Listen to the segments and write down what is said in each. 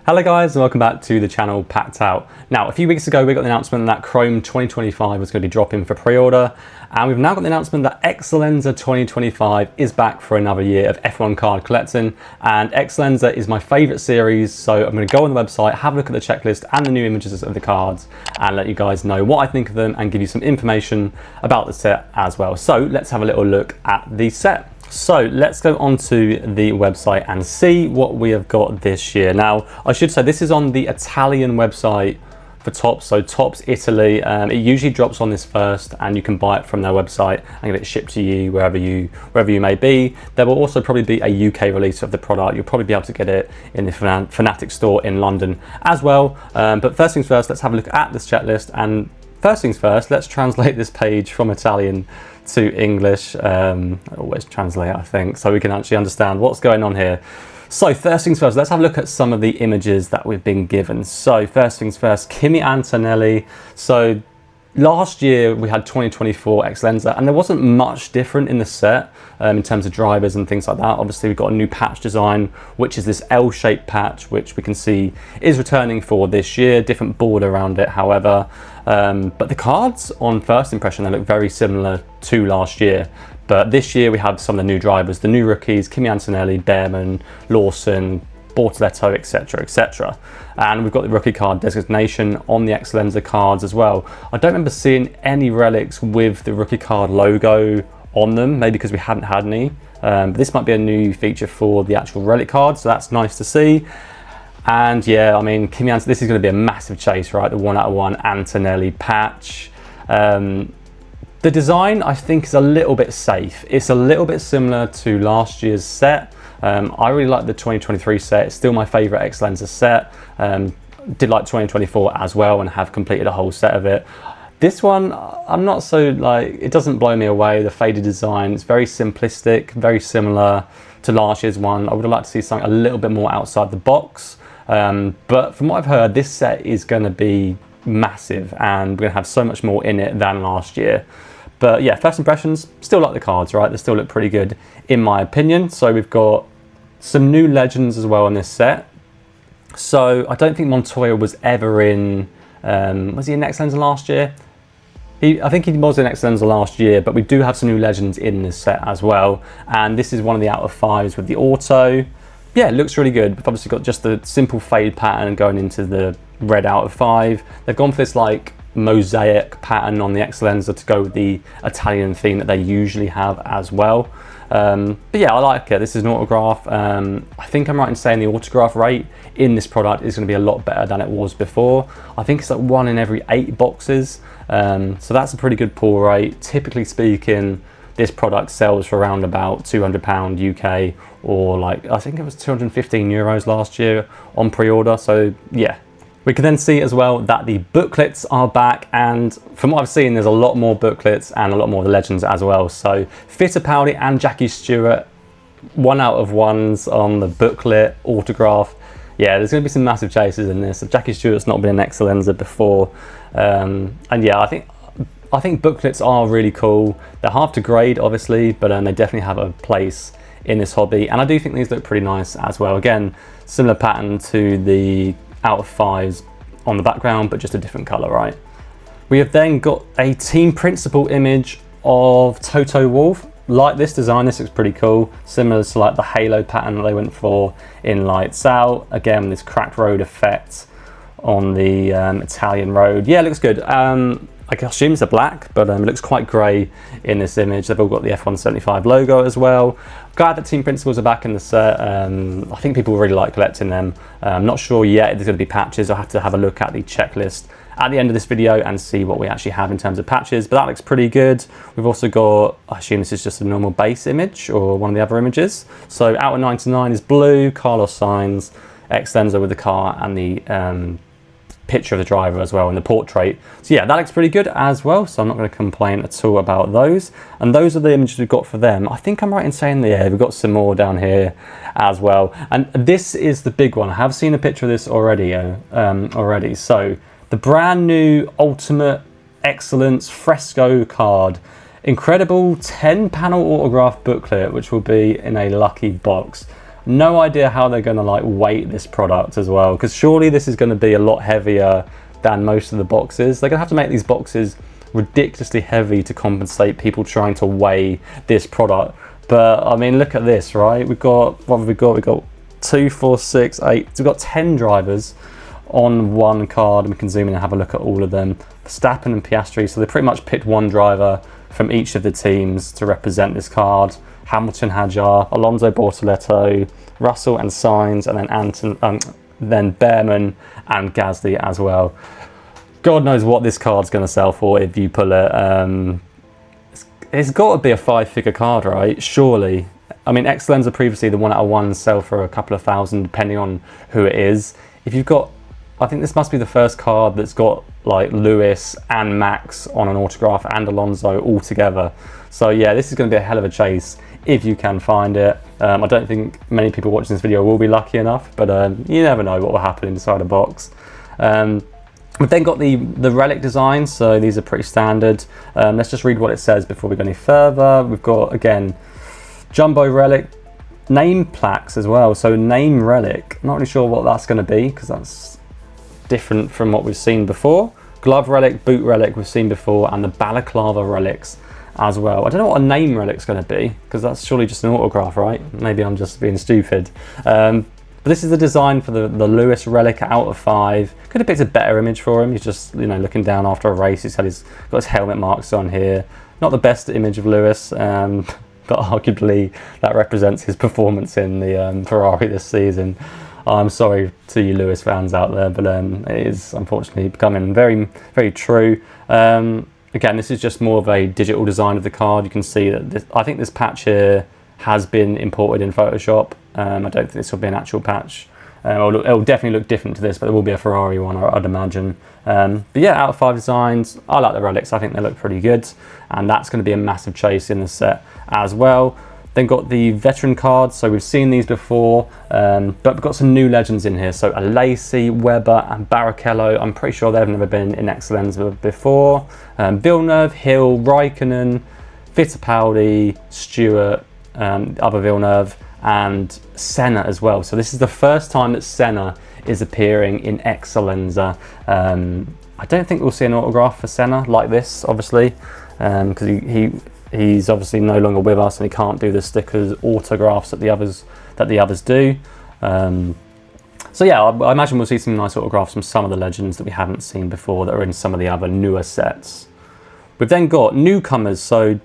Hello guys and welcome back to the channel Packed Out. Now a few weeks ago we got the announcement that Chrome 2025 was going to be dropping for pre-order, and we've now got the announcement that Eccellenza 2025 is back for another year of F1 card collecting. And Eccellenza is my favourite series, so I'm going to go on the website, have a look at the checklist and the new images of the cards and let you guys know what I think of them and give you some information about the set as well. So let's have a little look at the set. So let's go onto the website and see what we have got this year. Now, I should say this is on the Italian website for Topps, so Topps Italy. It usually drops on this first, and you can buy it from their website and get it shipped to you wherever you may be. There will also probably be a UK release of the product. You'll probably be able to get it in the Fanatic store in London as well. But first things first, let's have a look at this checklist. And first things first, let's translate this page from Italian to English. I always translate, I think, so we can actually understand what's going on here. So first things first, let's have a look at some of the images that we've been given. So first things first, Kimi Antonelli. So last year we had 2024 Eccellenza, and there wasn't much different in the set in terms of drivers and things like that. Obviously we've got a new patch design, which is this L-shaped patch, which we can see is returning for this year, different border around it however. But the cards on first impression, they look very similar to last year. But this year we have some of the new drivers, the new rookies, Kimi Antonelli, Bearman, Lawson, Bortoletto, etc, etc. And we've got the rookie card designation on the Eccellenza cards as well. I don't remember seeing any relics with the rookie card logo on them, maybe because we hadn't had any. But this might be a new feature for the actual relic card, so that's nice to see. And yeah, I mean, Kimi Antonelli, this is going to be a massive chase, right? The 1 out of 1 Antonelli patch. The design, I think, is a little bit safe. It's a little bit similar to last year's set. I really like the 2023 set. It's still my favourite Eccellenza set. Did like 2024 as well and have completed a whole set of it. This one, I'm not so like, it doesn't blow me away. The faded design, it's very simplistic, very similar to last year's one. I would have liked to see something a little bit more outside the box. But from what I've heard, this set is going to be massive and we're going to have so much more in it than last year. But yeah, first impressions, still like the cards, right? They still look pretty good in my opinion. So we've got some new legends as well on this set. So I don't think Montoya was ever in, was he in Eccellenza last year? I think he was in Eccellenza last year, but we do have some new legends in this set as well. And this is one of the out of 5s with the auto. Yeah, it looks really good. We've obviously got just the simple fade pattern going into the red out of 5. They've gone for this like mosaic pattern on the Eccellenza to go with the Italian theme that they usually have as well. But yeah, I like it. This is an autograph. I think I'm right in saying the autograph rate in this product is going to be a lot better than it was before. I think it's like 1 in every 8 boxes. So that's a pretty good pull rate. Typically speaking, this product sells for around about £200 UK, or like, I think it was 215 euros last year on pre-order. So yeah. We can then see as well that the booklets are back, and from what I've seen, there's a lot more booklets and a lot more of the legends as well. So Fittipaldi and Jackie Stewart, 1 out of 1s on the booklet autograph. Yeah, there's going to be some massive chases in this. Jackie Stewart's not been an Eccellenza before, and yeah, I think booklets are really cool. They're hard to grade, obviously, but they definitely have a place in this hobby, and I do think these look pretty nice as well. Again, similar pattern to the out of 5s on the background, but just a different color, right? We have then got a team principal image of Toto Wolff. Like this design, this looks pretty cool, similar to like the halo pattern that they went for in Lights Out. Again, this cracked road effect on the Italian road. Yeah, it looks good. I assume it's a black, but it looks quite grey in this image. They've all got the F175 logo as well. Glad that team principals are back in the set. I think people really like collecting them. I'm not sure yet if there's going to be patches. I'll have to have a look at the checklist at the end of this video and see what we actually have in terms of patches, but that looks pretty good. We've also got, I assume this is just a normal base image or one of the other images. So out of 99 is blue, Carlos Sainz, Eccellenza with the car and the picture of the driver as well in the portrait. So yeah, that looks pretty good as well, so I'm not going to complain at all about those. And those are the images we've got for them. I think I'm right in saying that, yeah, we've got some more down here as well. And this is the big one. I have seen a picture of this already. So the brand new Ultimate Excellence Fresco card. Incredible 10 panel autograph booklet, which will be in a lucky box. No idea how they're going to like weight this product as well, because surely this is going to be a lot heavier than most of the boxes. They're going to have to make these boxes ridiculously heavy to compensate people trying to weigh this product. But I mean, look at this, right? We've got, what have we got? We've got 2, 4, 6, 8. So we've got 10 drivers on one card, and we can zoom in and have a look at all of them. Verstappen and Piastri, so they pretty much picked one driver from each of the teams to represent this card. Hamilton, Hadjar, Alonso, Bortoletto, Russell and Sainz, and then then Behrman and Gasly as well. God knows what this card's going to sell for if you pull it. It's got to be a 5-figure card, right? Surely. I mean, Eccellenza previously, the 1 out of 1 sell for a couple of thousand, depending on who it is. If you've got, I think this must be the first card that's got like Lewis and Max on an autograph and Alonso all together. So yeah, this is going to be a hell of a chase if you can find it. I don't think many people watching this video will be lucky enough, but you never know what will happen inside a box. We've then got the relic designs, so these are pretty standard. Let's just read what it says before we go any further. We've got, again, jumbo relic, name plaques as well. So name relic, not really sure what that's going to be, because that's different from what we've seen before. Glove relic, boot relic we've seen before, and the balaclava relics as well. I don't know what a name relic's going to be, because that's surely just an autograph, right? Maybe I'm just being stupid. But this is the design for the Lewis relic out of 5. Could have picked a better image for him. He's just, you know, looking down after a race. He's got his helmet marks on here. Not the best image of Lewis, but arguably that represents his performance in the Ferrari this season. I'm sorry to you Lewis fans out there, but it is unfortunately becoming very, very true. Again, this is just more of a digital design of the card. You can see that I think this patch here has been imported in Photoshop. I don't think this will be an actual patch. It will definitely look different to this, but there will be a Ferrari one, I'd imagine. But yeah, out of 5 designs, I like the relics. I think they look pretty good, and that's going to be a massive chase in the set as well. Then got the veteran cards, so we've seen these before, but we've got some new legends in here. So Alesi, Webber and Barrichello, I'm pretty sure they've never been in Eccellenza before. Villeneuve, Hill, Raikkonen, Fittipaldi, Stewart, other Villeneuve, and Senna as well. So this is the first time that Senna is appearing in Eccellenza. I don't think we'll see an autograph for Senna like this, obviously, because he's obviously no longer with us and he can't do the stickers, autographs that the others do. So yeah, I imagine we'll see some nice autographs from some of the legends that we haven't seen before that are in some of the other newer sets. We've then got newcomers, so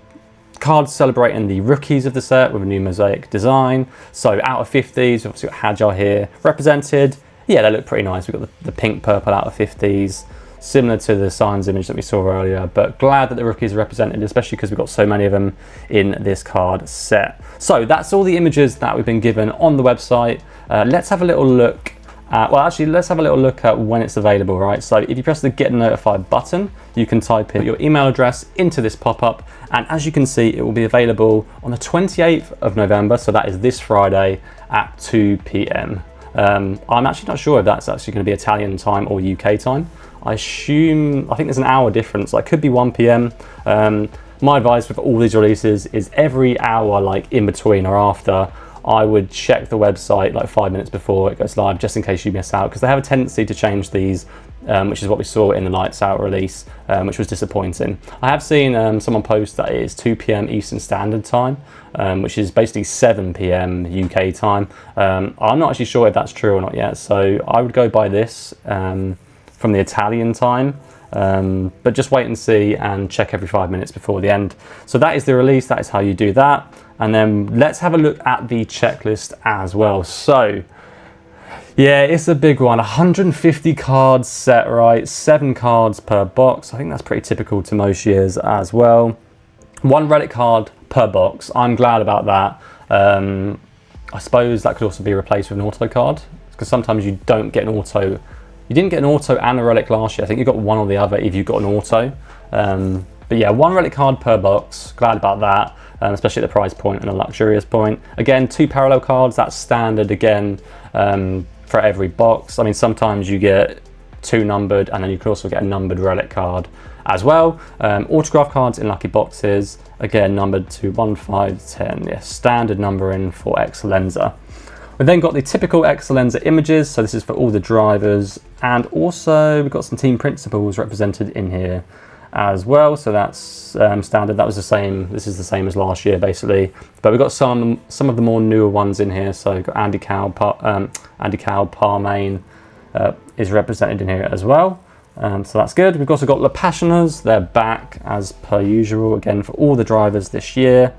cards celebrating the rookies of the set with a new mosaic design. So out of 50s, we've obviously got Hadjar here represented. Yeah, they look pretty nice. We've got the pink purple out of 50s, similar to the Sainz image that we saw earlier, but glad that the rookies are represented, especially because we've got so many of them in this card set. So that's all the images that we've been given on the website. Let's have a little look let's have a little look at when it's available, right? So if you press the Get Notified button, you can type in your email address into this pop-up, and as you can see, it will be available on the 28th of November, so that is this Friday at 2 p.m. I'm actually not sure if that's actually going to be Italian time or UK time. I think there's an hour difference, like it could be 1 p.m. My advice with all these releases is every hour, like in between or after, I would check the website like 5 minutes before it goes live, just in case you miss out, because they have a tendency to change these, which is what we saw in the Lights Out release, which was disappointing. I have seen someone post that it is 2 p.m. Eastern Standard Time, which is basically 7 p.m. UK time. I'm not actually sure if that's true or not yet, so I would go by this from the Italian time, but just wait and see and check every 5 minutes before the end. So that is the release, that is how you do that. And then let's have a look at the checklist as well. So yeah, it's a big one, 150 cards set, right? 7 cards per box. I think that's pretty typical to most years as well. 1 relic card per box. I'm glad about that. I suppose that could also be replaced with an auto card, because sometimes you don't get an auto. You didn't get an auto and a relic last year. I think you got one or the other if you got an auto. But yeah, 1 relic card per box. Glad about that, especially at the price point and a luxurious point. Again, 2 parallel cards. That's standard again for every box. I mean, sometimes you get 2 numbered, and then you can also get a numbered relic card as well. Autograph cards in lucky boxes. Again, numbered to 1, 5, 10. Yeah, standard numbering for Eccellenza. We've then got the typical Eccellenza images, so this is for all the drivers, and also we've got some team principals represented in here as well, so that's standard. That was the same, this is the same as last year basically, but we've got some of the more newer ones in here. So we've got Andy Cowell, Parmain is represented in here as well, so that's good. We've also got Le Passioners, they're back as per usual again for all the drivers this year.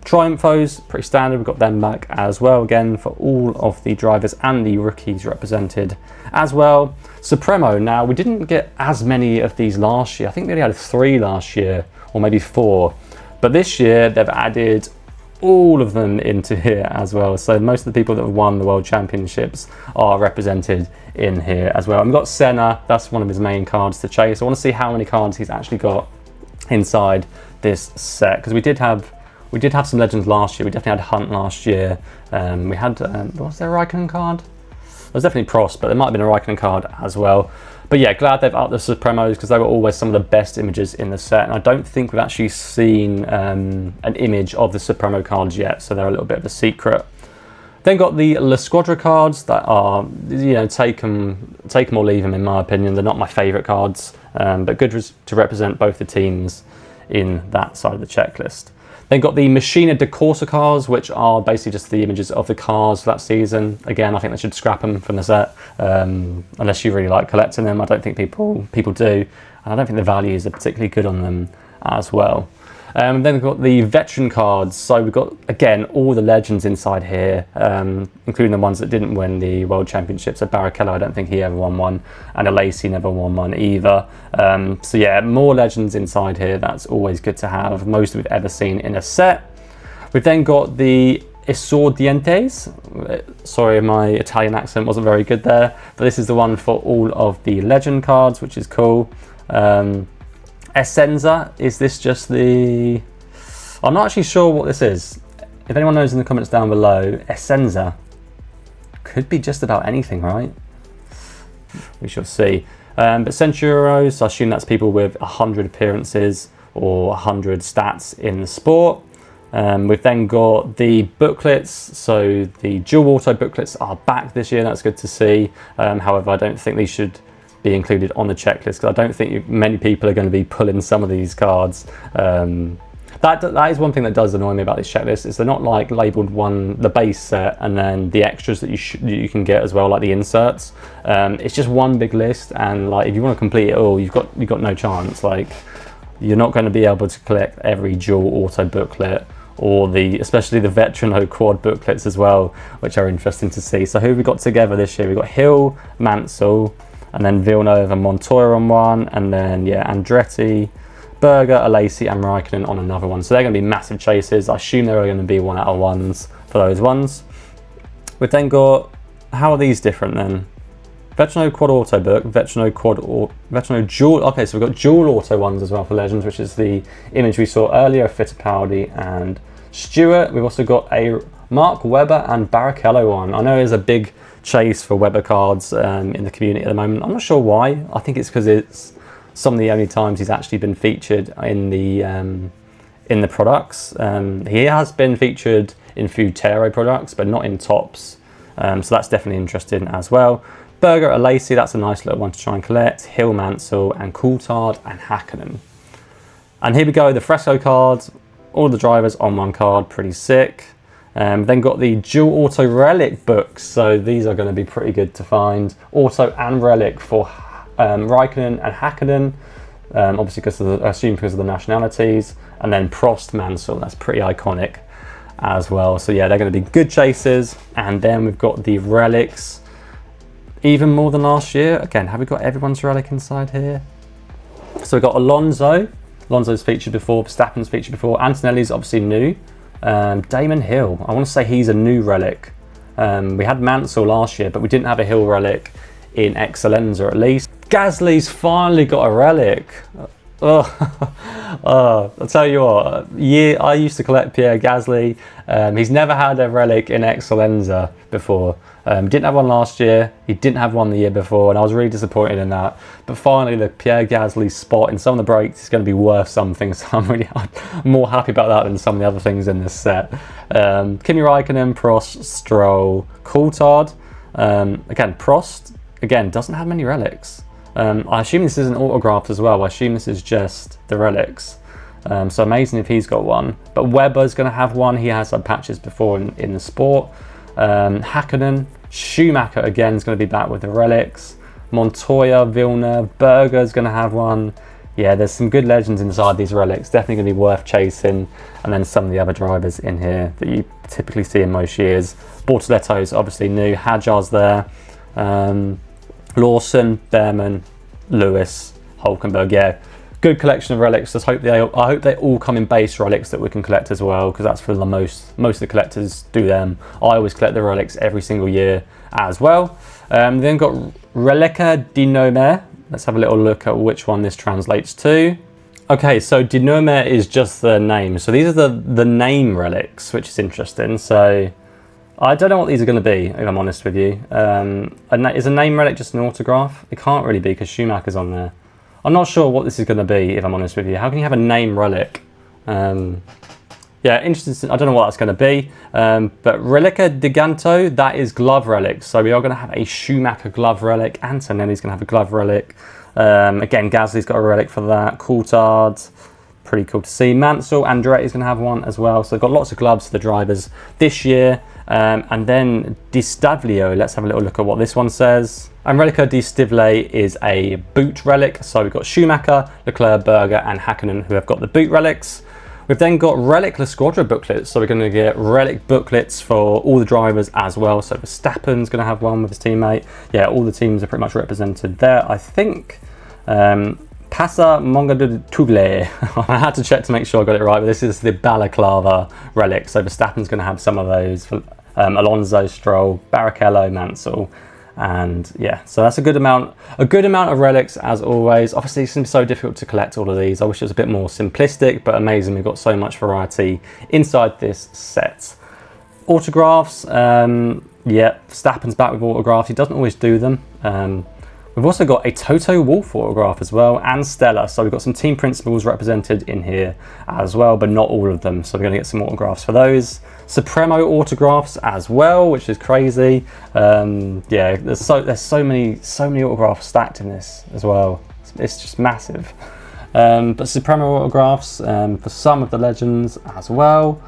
Triumphos, pretty standard, we've got them back as well, again for all of the drivers and the rookies represented as well. Supremo, now we didn't get as many of these last year. I think we only had 3 last year, or maybe 4. But this year they've added all of them into here as well. So most of the people that have won the World Championships are represented in here as well. And we've got Senna, that's one of his main cards to chase. I want to see how many cards he's actually got inside this set, because we did have some legends last year. We definitely had Hunt last year. We had, was there a Raikkonen card? There was definitely Prost, but there might have been a Raikkonen card as well. But yeah, glad they've upped the Supremos, because they were always some of the best images in the set. And I don't think we've actually seen an image of the Supremo cards yet, so they're a little bit of a secret. Then got the La Squadra cards that are, you know, take them or leave them in my opinion. They're not my favourite cards, but good to represent both the teams in that side of the checklist. Then got the Machina de Corsa cars, which are basically just the images of the cars for that season. Again, I think they should scrap them from the set, unless you really like collecting them. I don't think people do, and I don't think the values are particularly good on them as well. Then we've got the veteran cards. So we've got, again, all the legends inside here, including the ones that didn't win the World Championships. So Barrichello, I don't think he ever won one, and Alesi never won one either. So yeah, more legends inside here. That's always good to have. Most we've ever seen in a set. We've then got the Esordientes. Sorry, my Italian accent wasn't very good there, but this is the one for all of the legend cards, which is cool. Eccellenza, is this just the... I'm not actually sure what this is. If anyone knows in the comments down below, Eccellenza could be just about anything, right? We shall see. But Centuros, I assume that's people with 100 appearances or 100 stats in the sport. We've then got the booklets, so the dual auto booklets are back this year. That's good to see. However, I don't think these should be included on the checklist, because I don't think many people are going to be pulling some of these cards. That is one thing that does annoy me about this checklist, is they're not like labelled the base set and then the extras that you can get as well, like the inserts. It's just one big list, and like if you want to complete it all, you've got no chance. Like, you're not going to be able to collect every dual auto booklet, or especially the Veterano quad booklets as well, which are interesting to see. So who have we got together this year? We've got Hill, Mansell, and then Villeneuve and Montoya on one, and then yeah, Andretti, Berger, Alesi and Raikkonen on another one. So they're going to be massive chases. I assume they're going to be 1 out of 1s for those ones. We've then got, how are these different then? Veterano quad auto book, Veterano dual, okay, so we've got dual auto ones as well for legends, which is the image we saw earlier of Fittipaldi and Stewart. We've also got a Mark Webber and Barrichello one. I know there's a big chase for Webber cards in the community at the moment. I'm not sure why. I think it's because it's some of the only times he's actually been featured in the products. He has been featured in Futero products, but not in tops. So that's definitely interesting as well. Berger, Alesi, that's a nice little one to try and collect. Hill, Mansell, and Coulthard and Hakkinen. And here we go, the Fresco cards. All the drivers on one card, pretty sick. Then got the dual auto relic books, so these are going to be pretty good to find. Auto and relic for Raikkonen and Hakkinen, obviously I assume because of the nationalities, and then Prost, Mansell, that's pretty iconic as well. So yeah, they're going to be good chases. And then we've got the relics, even more than last year. Again, have we got everyone's relic inside here? So we've got Alonso's featured before, Verstappen's featured before, Antonelli's obviously new. Damon Hill, I want to say he's a new relic. We had Mansell last year, but we didn't have a Hill relic in Eccellenza at least. Gasly's finally got a relic. I'll tell you what, I used to collect Pierre Gasly. He's never had a relic in Eccellenza before. Didn't have one last year, he didn't have one the year before, and I was really disappointed in that. But finally, the Pierre Gasly spot in some of the breaks is going to be worth something, so I'm more happy about that than some of the other things in this set. Kimi Raikkonen, Prost, Stroll, Coulthard. Again, Prost, doesn't have many relics. I assume this isn't autographed as well. I assume this is just the relics. So amazing if he's got one. But Webber's going to have one. He has had patches before in the sport. Hakkinen, Schumacher again is going to be back with the relics. Montoya, Villeneuve, Berger's going to have one. Yeah, there's some good legends inside these relics. Definitely going to be worth chasing. And then some of the other drivers in here that you typically see in most years. Bortoletto's obviously new. Hadjar's there. Lawson, Behrman, Lewis, Hulkenberg. Yeah, good collection of relics. I hope they all come in base relics that we can collect as well, because that's for the most of the collectors do them. I always collect the relics every single year as well. Then got Relica di Nome. Let's have a little look at which one this translates to. Okay, so di Nome is just the name. So these are the name relics, which is interesting. So I don't know what these are going to be, if I'm honest with you. Is a name relic just an autograph? It can't really be because Schumacher's on there. I'm not sure what this is going to be, if I'm honest with you. How can you have a name relic? Yeah, interesting. I don't know what that's going to be. But Relica di Ganto, that is glove relics. So we are going to have a Schumacher glove relic. Antonelli's going to have a glove relic. Again, Gasly's got a relic for that. Coulthard, pretty cool to see. Mansell, Andretti's going to have one as well. So they've got lots of gloves for the drivers this year. And then Di Stavlio, let's have a little look at what this one says. And Relica di Stivale is a boot relic. So we've got Schumacher, Leclerc, Berger and Hakkinen who have got the boot relics. We've then got Relic La Squadra booklets. So we're going to get relic booklets for all the drivers as well. So Verstappen's going to have one with his teammate. Yeah, all the teams are pretty much represented there, I think. Passa Mongadougle. I had to check to make sure I got it right, but this is the Balaclava relic. So Verstappen's going to have some of those. Alonso, Stroll, Barrichello, Mansell. And yeah, so that's a good amount of relics as always. Obviously it's so difficult to collect all of these. I wish it was a bit more simplistic, but amazing we've got so much variety inside this set. Autographs, yeah, Verstappen's back with autographs. He doesn't always do them. We've also got a Toto Wolff autograph as well, and Stella. So we've got some team principals represented in here as well, but not all of them. So we're going to get some autographs for those. Supremo autographs as well, which is crazy. Yeah, there's so many autographs stacked in this as well. It's just massive. But Supremo autographs for some of the legends as well.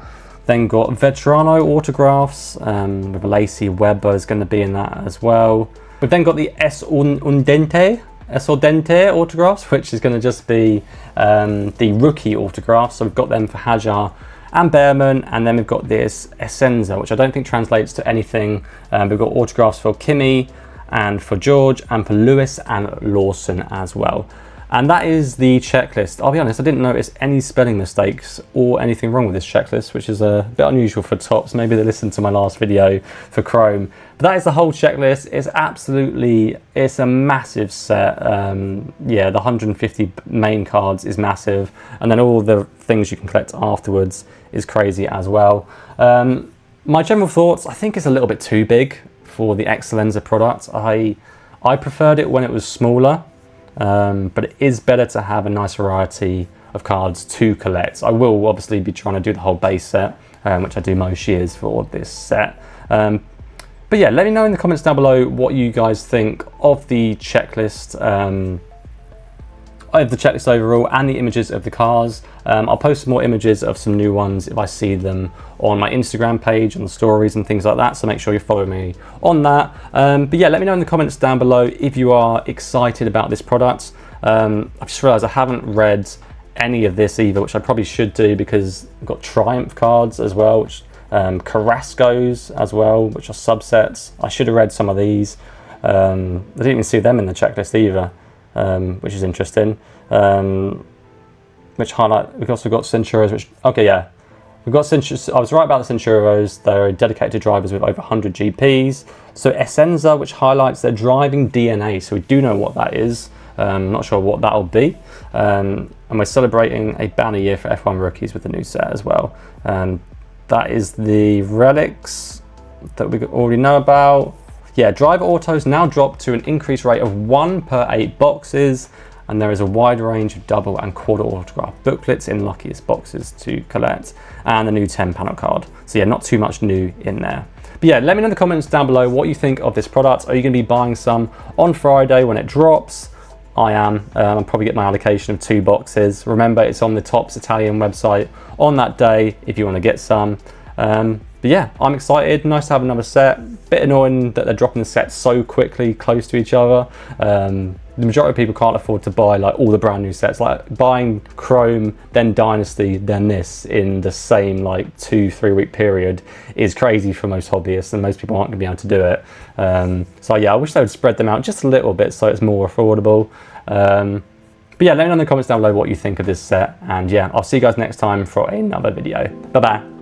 Then got Veterano autographs with Lacey. Webber is going to be in that as well. We've then got the Esordente autographs, which is going to just be the rookie autographs. So we've got them for Hadjar and Behrman, and then we've got this Eccellenza, which I don't think translates to anything. We've got autographs for Kimi and for George and for Lewis and Lawson as well. And that is the checklist. I'll be honest, I didn't notice any spelling mistakes or anything wrong with this checklist, which is a bit unusual for Topps. Maybe they listened to my last video for Chrome. But that is the whole checklist. It's a massive set. Yeah, the 150 main cards is massive. And then all the things you can collect afterwards is crazy as well. My general thoughts, I think it's a little bit too big for the Eccellenza product. I preferred it when it was smaller. But it is better to have a nice variety of cards to collect. I will obviously be trying to do the whole base set, which I do most years for this set. But yeah, let me know in the comments down below what you guys think of the checklist, overall, and the images of the cars. I'll post some more images of some new ones if I see them on my Instagram page, on the stories and things like that, so make sure you follow me on that. But yeah, let me know in the comments down below if you are excited about this product. I've just realised I haven't read any of this either, which I probably should do, because I've got Triumph cards as well, which Carrasco's as well, which are subsets. I should have read some of these. I didn't even see them in the checklist either. Which is interesting. Which highlight, we've also got Centuros, which, okay, yeah. We've got Centuros, I was right about the Centuros. They're dedicated drivers with over 100 GPs. So Eccellenza, which highlights their driving DNA. So we do know what that is. Not sure what that'll be. And and we're celebrating a banner year for F1 rookies with the new set as well. That is the relics that we already know about. Yeah, driver autos now drop to an increased rate of 1 per 8 boxes, and there is a wide range of double and quarter autograph booklets in luckiest boxes to collect, and the new 10 panel card. So yeah, not too much new in there. But yeah, let me know in the comments down below what you think of this product. Are you going to be buying some on Friday when it drops? I am. I'll probably get my allocation of 2 boxes. Remember, it's on the Topps Italian website on that day if you want to get some. But yeah, I'm excited. Nice to have another set. Bit annoying that they're dropping the sets so quickly close to each other. The majority of people can't afford to buy like all the brand new sets. Like buying Chrome, then Dynasty, then this in the same like 2-3 week period is crazy for most hobbyists, and most people aren't going to be able to do it. So yeah, I wish they would spread them out just a little bit so it's more affordable. But yeah, let me know in the comments down below what you think of this set, and yeah, I'll see you guys next time for another video. Bye bye.